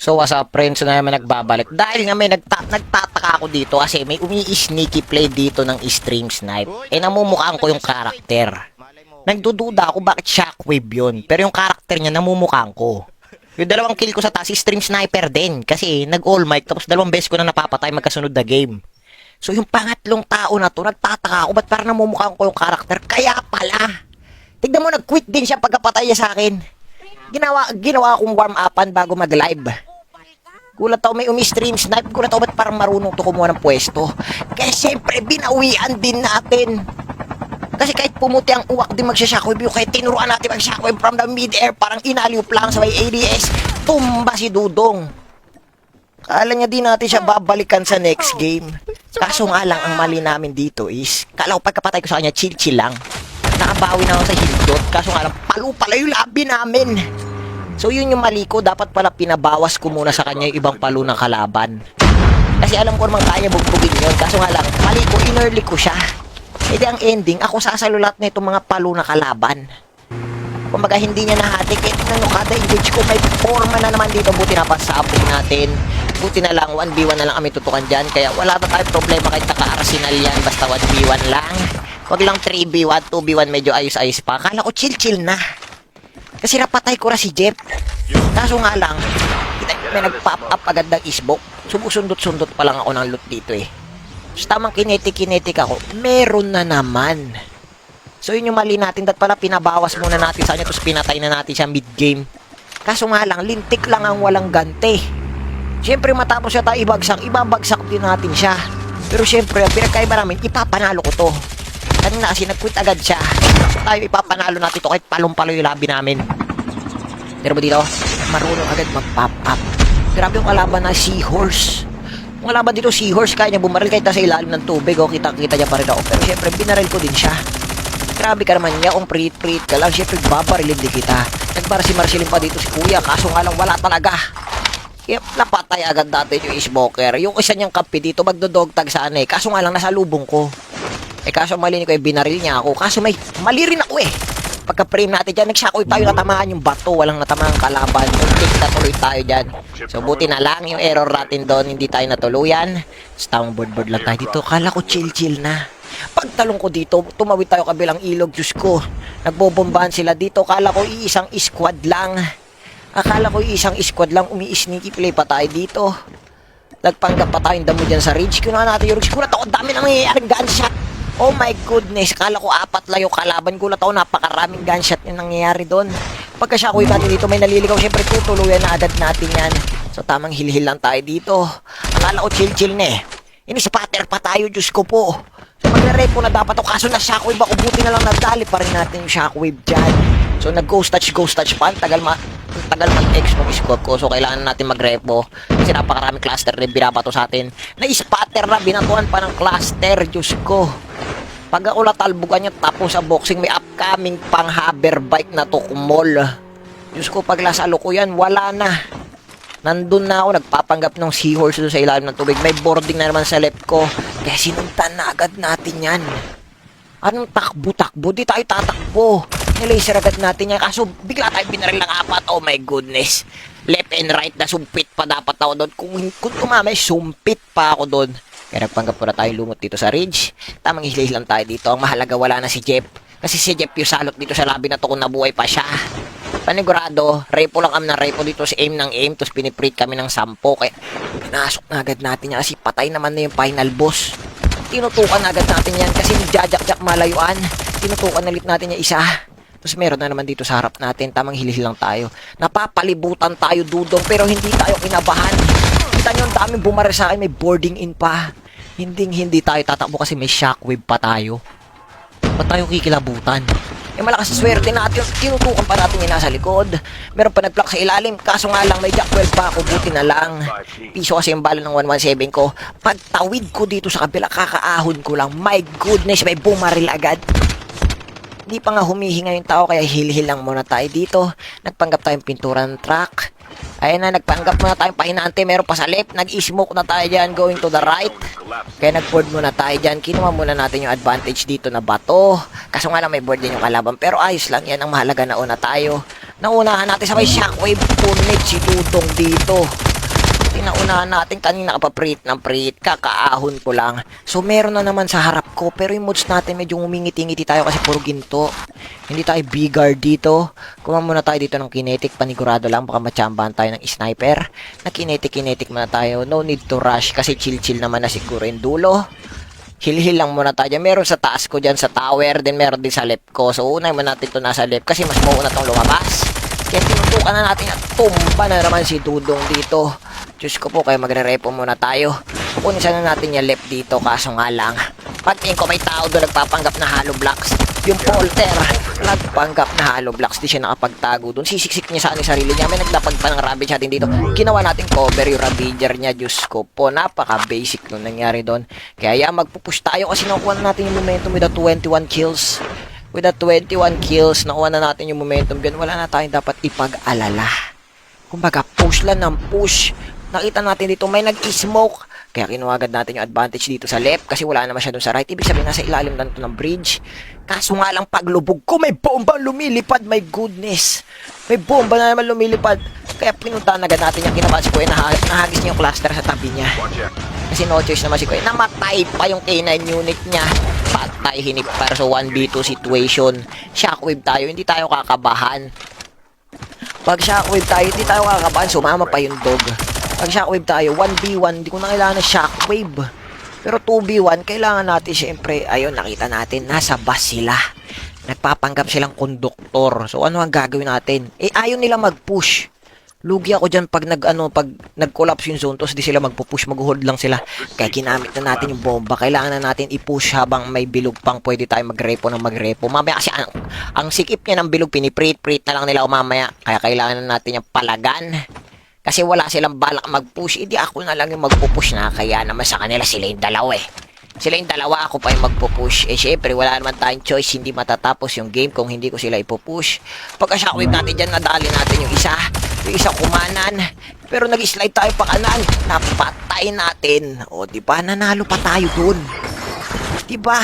So as a friends na naman nagbabalik. Dahil nga may nagtataka ako dito kasi may umi-sneaky play dito ng stream snipe. Eh namumukhaan ko yung karakter. Nagdududa ako bakit Shockwave yun. Pero yung karakter niya namumukhaan ko. Yung dalawang kill ko sa taas, stream sniper din. Kasi nag-all mic tapos dalawang beses ko na napapatay magkasunod na game. So yung pangatlong tao na to, nagtataka ako ba't parang namumukhaan ko yung karakter. Kaya pala. Tignan mo, nag-quit din siya pagkapatay niya sa akin. Ginawa akong warm-upan bago mag-live. Gulat ako may umi-stream snipe. Gulat ako ba't parang marunong to kumuha ng pwesto. Kaya siyempre, binawian din natin. Kasi kahit pumuti ang uwak din magsha-shockwave, kahit tinuruan natin mag-shockwave from the mid-air, parang inaliw lang sa may ADS, tumba si Dudong. Kala niya din natin siya babalikan sa next game. Kaso nga lang, ang mali namin dito is, kala ko pagkapatay ko sa kanya, chill-chill lang. Nakabawi na ako sa hildot, kaso nga lang, palo-pala yung labi namin. So yun yung mali ko, dapat pala pinabawas ko muna sa kanya yung ibang palo ng kalaban. Kasi alam ko naman kaya bugbugin yun, kaso nga lang, mali ko, inerly ko siya. E di ang ending, ako sasalulat na itong mga palo na kalaban. Kumbaga hindi niya nahati, kahit ano kada engage ko, may forma na naman dito, buti na pasabog natin. Buti na lang, 1v1 na lang kami tutukan dyan, kaya wala na tayong problema kahit naka-arsenal yan, basta 1v1 lang. Wag lang 3v1, 2v1 medyo ayos-ayos pa. Akala ko chill-chill na. Kasi napatay ko na si Jeff. Kaso nga lang, may nag-pop up agad ng isbok. Sumusundot-sundot pa lang ako ng loot dito eh. So, tamang kinetic ako, meron na naman. So yun yung mali natin, dat pala pinabawas muna natin sa kanya, tapos pinatay na natin siya mid-game. Kaso nga lang, lintik lang ang walang gante. Siyempre matapos siya tayo ibabagsak din natin siya. Pero siyempre, pinagkaiba namin, ipapanalo ko to. Kanina kasi nag-quit agad siya. So tayo ipapanalo natin to kahit palong-palo yung labi namin. Pero ba dito, marunong agad mag-pop up. Grabe yung kalaban na Seahorse. Yung kalaban dito, Seahorse, kaya niya bumaril kahit nasa ilalim ng tubig. O, kita-kita niya pa rin ako. Pero siyempre, binaril ko din siya. Grabe ka naman niya, kung preet-preet ka lang, siyempre, babarilin din kita. Nagmarsi-marsilin pa dito si Kuya, kaso nga lang wala talaga. Kaya napatay agad natin yung smoker. Yung isa niyang kampi dito, magdodogtag sana eh. Kaso nga lang, nasa lubong ko. Eh, kaso mali ko, binaril niya ako. Kaso mali rin ako eh. Pagka-frame natin dyan, nag-shockwave tayo, natamaan yung bato, walang natamaan kalaban. Muntik na tuloy tayo dyan. So, buti na lang yung error natin doon, hindi tayo natuluyan. So, tamang board lang tayo dito. Kala ko chill-chill na. Pagtalong ko dito, tumawid tayo kabilang ilog, Diyos ko. Nagbobombahan sila dito. Kala ko iisang squad lang. Akala ko iisang squad lang, umi-sneaky play pa tayo dito. Nagpanggap pa tayong damo dyan sa ridge. Kinuha natin yung ridge. Kulat ako, dami nang nangyayaring gunshot. Oh my goodness, kala ko 4 lang yung kalaban. Gulat ako, napakaraming gunshot yung nangyayari doon. Pagka siya kuwi natin dito, may naliligaw. Siyempre, tutuluyan na agad natin yan. So, tamang hilhil lang tayo dito. Akala ko chill-chill na eh. Ini-spatter pa tayo, Diyos ko po. So, magre-repo na dapat ako. Kaso na shockwave ako. Buti na lang nadali pa rin natin yung shockwave dyan. So, nag-ghost touch pa. Tagal mag-ex ng scope ko. So, kailangan natin mag-repo. Kasi napakaraming cluster rin binabato sa atin. Na-spatter na, binatuan pa ng cluster, Diyos ko. Pag ako natalbugan niya, tapos sa boxing, may upcoming pang hover bike na to kumol. Diyos ko, pag lasalo ko yan, wala na. Nandun na ako, nagpapanggap ng Seahorse doon sa ilalim ng tubig. May boarding na naman sa left ko. Kaya sinuntan na agad natin yan. Anong takbo-takbo? Di tayo tatakbo. Nilaser agad natin yan. Kaso bigla tayo binaril ng 4. Oh my goodness. Left and right na sumpit pa dapat ako doon. Kung tumamay, sumpit pa ako doon. Kaya nagpanggap ko na tayo lumot dito sa ridge. Tamang hilay lang tayo dito. Ang mahalaga wala na si Jeff. Kasi si Jeff yung salot dito sa labi na to kung nabuhay pa siya. Panigurado, repo lang kami ng repo dito. Si aim ng aim. Tapos piniprate kami ng 10. Kaya pinasok na agad natin yan. Kasi patay naman na yung final boss. Tinutukan na agad natin yan. Kasi nagjajakjak malayuan. Tinutukan na ulit natin yung isa. Tapos meron na naman dito sa harap natin. Tamang hilihil lang tayo. Napapalibutan tayo, Dudong. Pero hindi tayo kinabahan. Kita nyo, ang daming bumaril sa akin. May boarding in pa. Hindi tayo tatakbo kasi may shockwave pa tayo. Ba't tayo kikilabutan? Eh, malakas sa swerte natin. Tinutukan pa natin yung nasa likod. Meron pa nag-block sa ilalim. Kaso nga lang, may jack 12 pa ako. Buti na lang. Piso kasi yung bala ng 117 ko. Pagtawid ko dito sa kabila, kakaahon ko lang. My goodness, may bumaril agad. Di pa nga humihinga yung tao, kaya hilhil lang muna tayo dito. Nagpanggap tayong pintura ng truck. Ayun na, nagpanggap muna tayong pahinante. Meron pa sa left. Nag-smoke na tayo dyan, going to the right. Kaya nag-board muna tayo dyan. Kinuha muna natin yung advantage dito na bato. Kaso nga lang may board din yung kalaban. Pero ayos lang yan. Ang mahalaga, nauna tayo. Naunahan natin sa may shockwave. Punit si Dudong dito. Pinaunahan natin kanina ka pa prit ng prit, kakaahon ko lang. So meron na naman sa harap ko, pero yung mods natin medyo umingiti-ngiti tayo kasi puro ginto. Hindi tayo B-guard dito. Kuha muna tayo dito ng kinetic, panigurado lang, baka machambahan tayo ng sniper. Na kinetic muna tayo, no need to rush kasi chill-chill naman na siguro yung dulo. Hil-hil lang muna tayo dyan. Meron sa taas ko dyan sa tower, then meron din sa left ko. So unay muna natin ito nasa left kasi mas mauna itong lumabas. Kaya tinutukan na natin at tumba na naman si Dudong dito. Diyos ko po, kaya magre-repo muna tayo. Kunin sana natin yung left dito, kaso nga lang. Pagtingin ko may tao doon nagpapanggap na hollow blocks. Yung Polter, nagpanggap na hollow blocks. Di siya nakapagtago doon. Sisiksik niya sa sarili niya. May naglapag pa ng Ravage natin dito. Ginawa natin cover yung Ravager niya. Diyos ko po, napaka-basic nung nangyari doon. Kaya magpupush tayo kasi nakuha na natin yung momentum with the 21 kills. With the 21 kills, nakuha na natin yung momentum. Gan wala na tayong dapat ipag-alala. Kumbaga, push lang ng push. Nakita natin dito may nag-smoke. Kaya kinuha agad natin yung advantage dito sa left kasi wala naman siya dun sa right. Ibig sabihin nasa ilalim lang ito ng bridge. Kaso nga lang paglubog ko may bomba lumilipad. My goodness. May bomba na naman lumilipad. Kaya pinuntahan agad natin yung ginawa si Kuya. Nahagis niya yung cluster sa tabi niya. Kasi no choice naman si Kuya. Namatay pa yung K9 unit niya. Patay hinipar. So 1v2 situation. Shockwave tayo. Hindi tayo kakabahan. Pag shockwave tayo, hindi tayo kakabahan. Sumama pa yung dog. Pag shockwave tayo, 1v1, hindi ko na kailangan ng shockwave. Pero 2v1, kailangan natin syempre, ayun, nakita natin, nasa bus sila. Nagpapanggap silang konduktor. So, ano ang gagawin natin? Eh, ayaw nila mag-push. Lugi ako dyan pag nag-collapse yung zone, tapos di sila magpo-push, mag-hold lang sila. Kaya ginamit na natin yung bomba. Kailangan na natin i-push habang may bilog pang pwede tayo mag-repo ng mag-repo. Mamaya kasi ang sikip niya ng bilog, piniprit-prit na lang nila o mamaya. Kaya kailangan na natin yung palagan. Kasi wala silang balak mag-push. Hindi ako na lang yung magpo-push na. Kaya naman sa kanila sila yung dalawa eh. Sila yung dalawa, ako pa yung magpo-push. Eh syempre, wala naman tayong choice. Hindi matatapos yung game kung hindi ko sila ipo-push. Pagka-shockwave natin dyan, nadali natin yung isa. Yung isa kumanan. Pero nag-slide tayo pa kanan. Napatay natin. O, diba? Nanalo pa tayo dun. Diba?